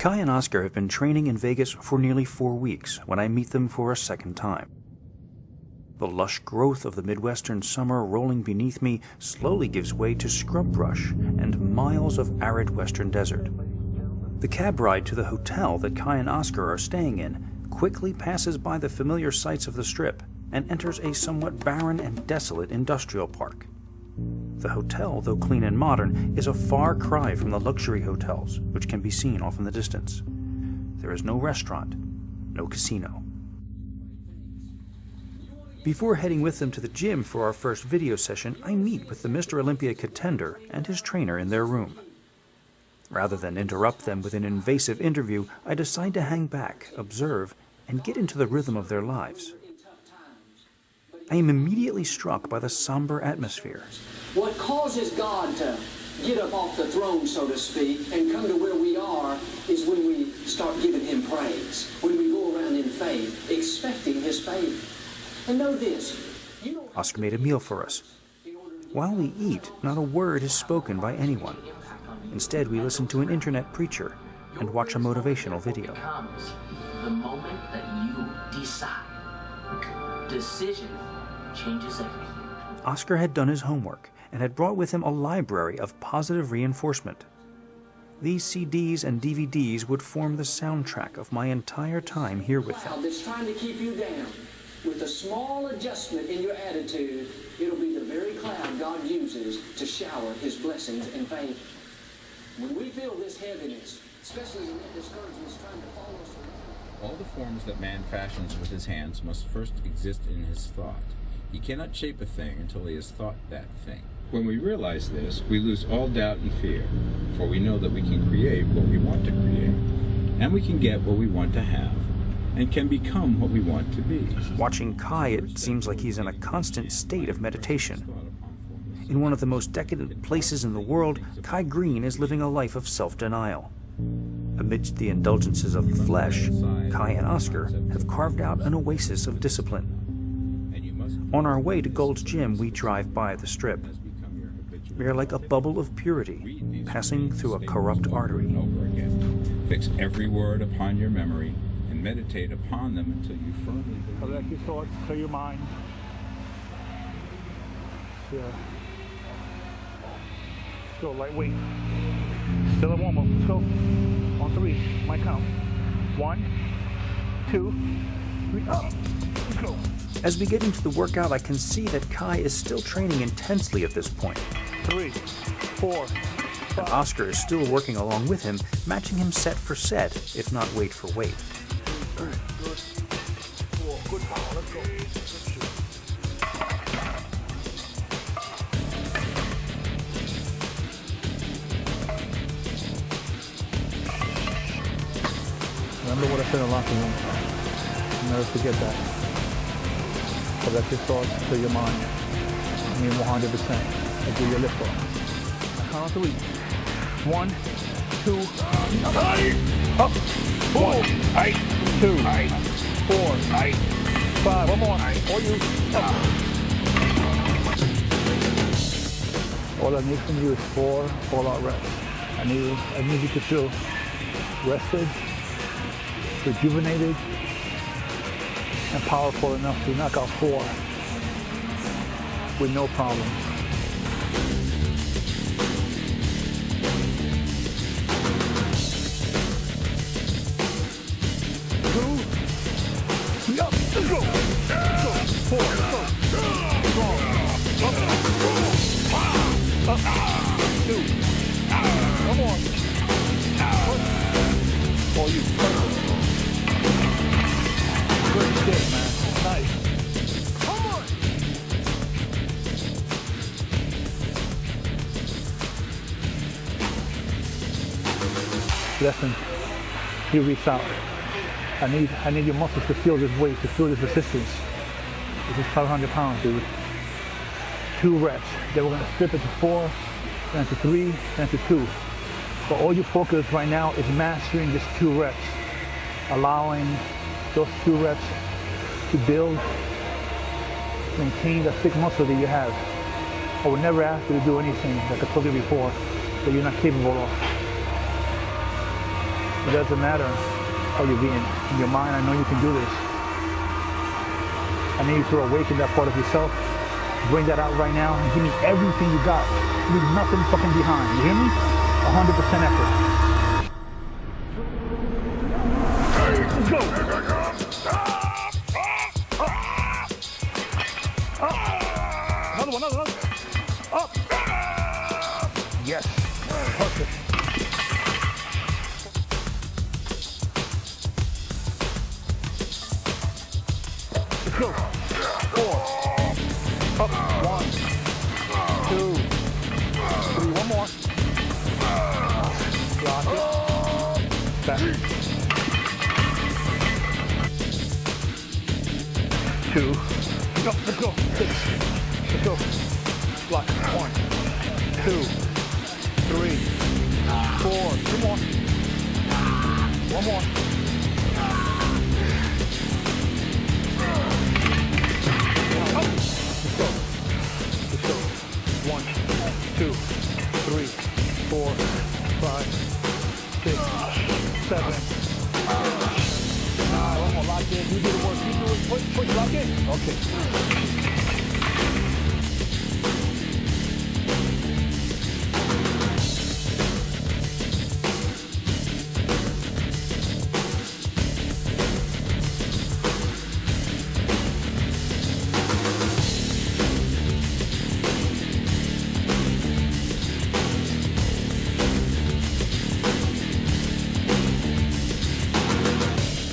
Kai and Oscar have been training in Vegas for nearly 4 weeks when I meet them for a second time. The lush growth of the Midwestern summer rolling beneath me slowly gives way to scrub brush and miles of arid western desert. The cab ride to the hotel that Kai and Oscar are staying in quickly passes by the familiar sights of the Strip and enters a somewhat barren and desolate industrial park. The hotel, though clean and modern, is a far cry from the luxury hotels, which can be seen off in the distance. There is no restaurant, no casino. Before heading with them to the gym for our first video session, I meet with the Mr. Olympia contender and his trainer in their room. Rather than interrupt them with an invasive interview, I decide to hang back, observe, and get into the rhythm of their lives. I am immediately struck by the somber atmosphere. What causes God to get up off the throne, so to speak, and come to where we are is when we start giving him praise, when we go around in faith, expecting his favor. And know this, Oscar made a meal for us. While we eat, not a word is spoken by anyone. Instead, we listen to an internet preacher and watch a motivational video. The moment that you decide, decision changes everything. Oscar had done his homework and had brought with him a library of positive reinforcement. These CDs and DVDs would form the soundtrack of my entire time here with him. That's trying to keep you down. With a small adjustment in your attitude, it'll be the very cloud God uses to shower his blessings and favor. When we feel this heaviness, especially when that discouragement's trying to follow us around. All the forms that man fashions with his hands must first exist in his thought. He cannot shape a thing until he has thought that thing. When we realize this, we lose all doubt and fear, for we know that we can create what we want to create, and we can get what we want to have, and can become what we want to be. Watching Kai, it seems like he's in a constant state of meditation. In one of the most decadent places in the world, Kai Greene is living a life of self-denial. Amidst the indulgences of the flesh, Kai and Oscar have carved out an oasis of discipline. On our way to Gold's Gym, we drive by the Strip. We are like a bubble of purity, passing through a corrupt artery. Fix every word upon your memory and meditate upon them until you firmly believe. Collect your thoughts, clear your mind. Yeah. Still lightweight. Still a warm-up. Let's go. On 3. My count. 1, 2, 3. Up. Let's go. As we get into the workout, I can see that Kai is still training intensely at this point. 3, 4, 5. And Oscar is still working along with him, matching him set for set, if not weight for weight. Good. 4. Good power. Let's go. Remember what I said in the locker room. Never forget that. Collect your thoughts, clear your mind. I mean 100%. I do your lift off. I count on 3. 1, 2, up. 1, 2, 4, 5. One more. For you. Up. All I need from you is 4 all-out reps. I need you to feel rested, rejuvenated, and powerful enough to knock out 4 with no problem. Up, let's go. 4, let's go. Strong. Up. 2. Come on. For you. Good shit, man. Nice. Come on. Listen, you reach out. I need your muscles to feel this weight, to feel this resistance. This is 500 pounds, dude. 2 reps. Then we're gonna strip it to 4, then to 3, then to 2. But all you focus right now is mastering just 2 reps. Allowing those 2 reps to build, maintain the thick muscle that you have. I would never ask you to do anything, like I told you before, that you're not capable of. It doesn't matter how you're being. In your mind, I know you can do this. I need you to awaken that part of yourself. Bring that out right now and give me everything you got. Leave nothing fucking behind. You hear me? 100% effort. Let's go. Another one. Up. Yes. Perfect. Let's go. 4. Up. 1, 2, 3. One more. Lock it. Back. 2. Let's go. 6. Let's go. Block. 1, 2, 3, 4. 2 more. One more. Up. Let's go. Let's go. 1, 2, 3, 4, 5, 6, 7. One more. Lock in. You do the work. You do it. Push. Lock in. Okay.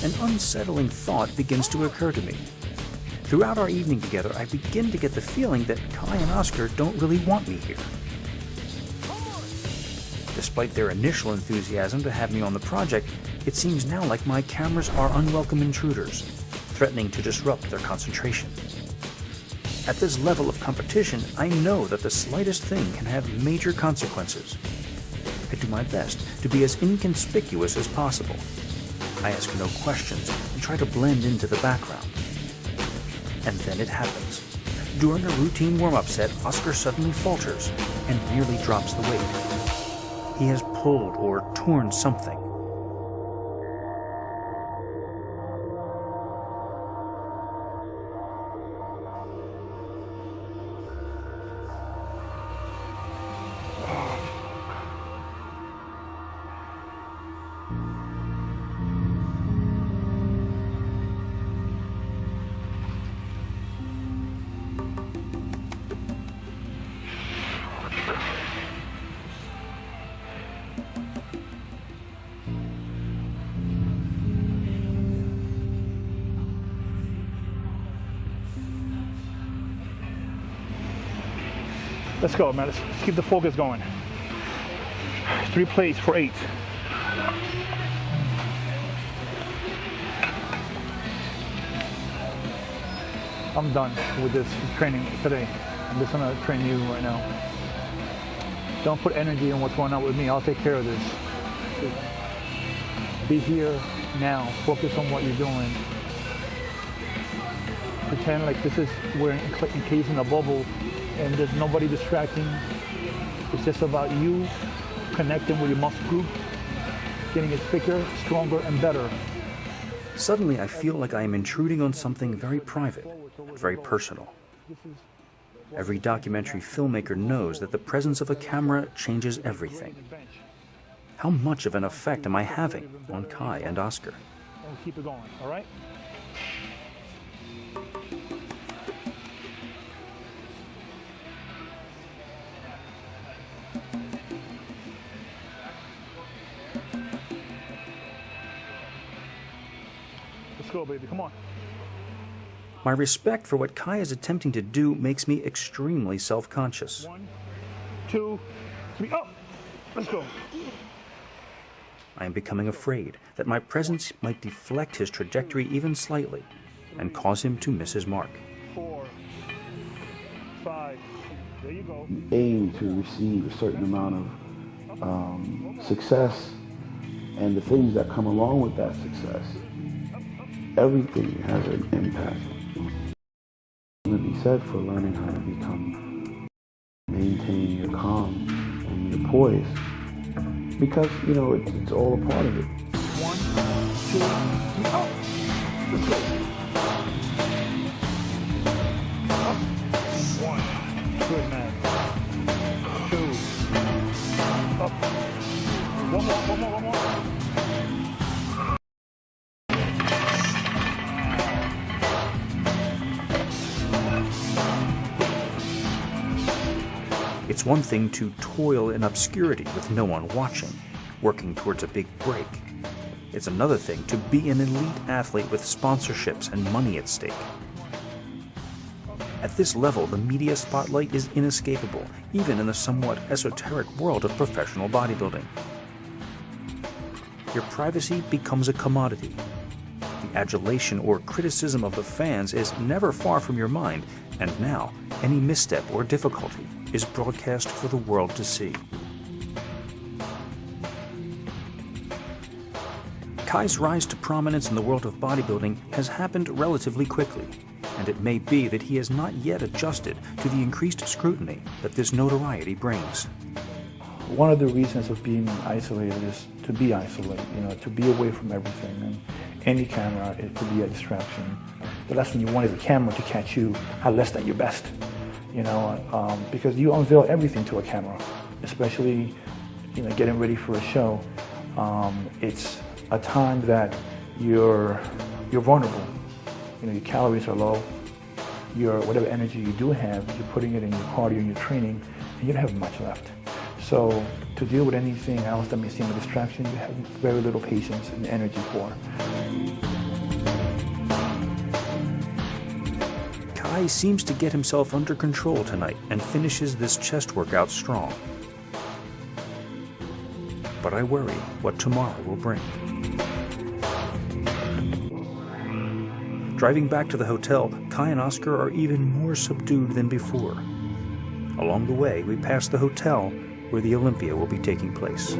An unsettling thought begins to occur to me. Throughout our evening together, I begin to get the feeling that Kai and Oscar don't really want me here. Despite their initial enthusiasm to have me on the project, it seems now like my cameras are unwelcome intruders, threatening to disrupt their concentration. At this level of competition, I know that the slightest thing can have major consequences. I do my best to be as inconspicuous as possible. I ask no questions and try to blend into the background. And then it happens. During a routine warm-up set, Oscar suddenly falters and nearly drops the weight. He has pulled or torn something. Let's go, man. Let's keep the focus going. 3 plays for 8. I'm done with this training today. I'm just gonna train you right now. Don't put energy in what's going on with me. I'll take care of this. Be here now. Focus on what you're doing. Pretend like this is we're encased in a bubble and there's nobody distracting. It's just about you connecting with your muscle group, getting it thicker, stronger, and better. Suddenly, I feel like I am intruding on something very private, very personal. Every documentary filmmaker knows that the presence of a camera changes everything. How much of an effect am I having on Kai and Oscar? And keep it going, all right? Let's go, baby, come on. My respect for what Kai is attempting to do makes me extremely self-conscious. 1, 2, 3, up! Let's go. I am becoming afraid that my presence might deflect his trajectory even slightly and cause him to miss his mark. 4, 5, there you go. You aim to receive a certain amount of success and the things that come along with that success. Everything has an impact. It can be said for learning how to maintain your calm and your poise, because, you know, it's all a part of it. 1, 2, 3, up. Let's go. Up. 1. Good, man. 2. Up. One more. It's one thing to toil in obscurity with no one watching, working towards a big break. It's another thing to be an elite athlete with sponsorships and money at stake. At this level, the media spotlight is inescapable, even in the somewhat esoteric world of professional bodybuilding. Your privacy becomes a commodity. The adulation or criticism of the fans is never far from your mind, and now any misstep or difficulty is broadcast for the world to see. Kai's rise to prominence in the world of bodybuilding has happened relatively quickly, and it may be that he has not yet adjusted to the increased scrutiny that this notoriety brings. One of the reasons of being isolated is to be isolated, to be away from everything. And any camera, it could be a distraction. The last thing you want is a camera to catch you at less than your best, because you unveil everything to a camera, especially, getting ready for a show. It's a time that you're vulnerable. Your calories are low. Whatever energy you do have, you're putting it in your cardio and your training, and you don't have much left. So to deal with anything else that may seem a distraction, you have very little patience and energy for. Kai seems to get himself under control tonight and finishes this chest workout strong. But I worry what tomorrow will bring. Driving back to the hotel, Kai and Oscar are even more subdued than before. Along the way, we pass the hotel where the Olympia will be taking place.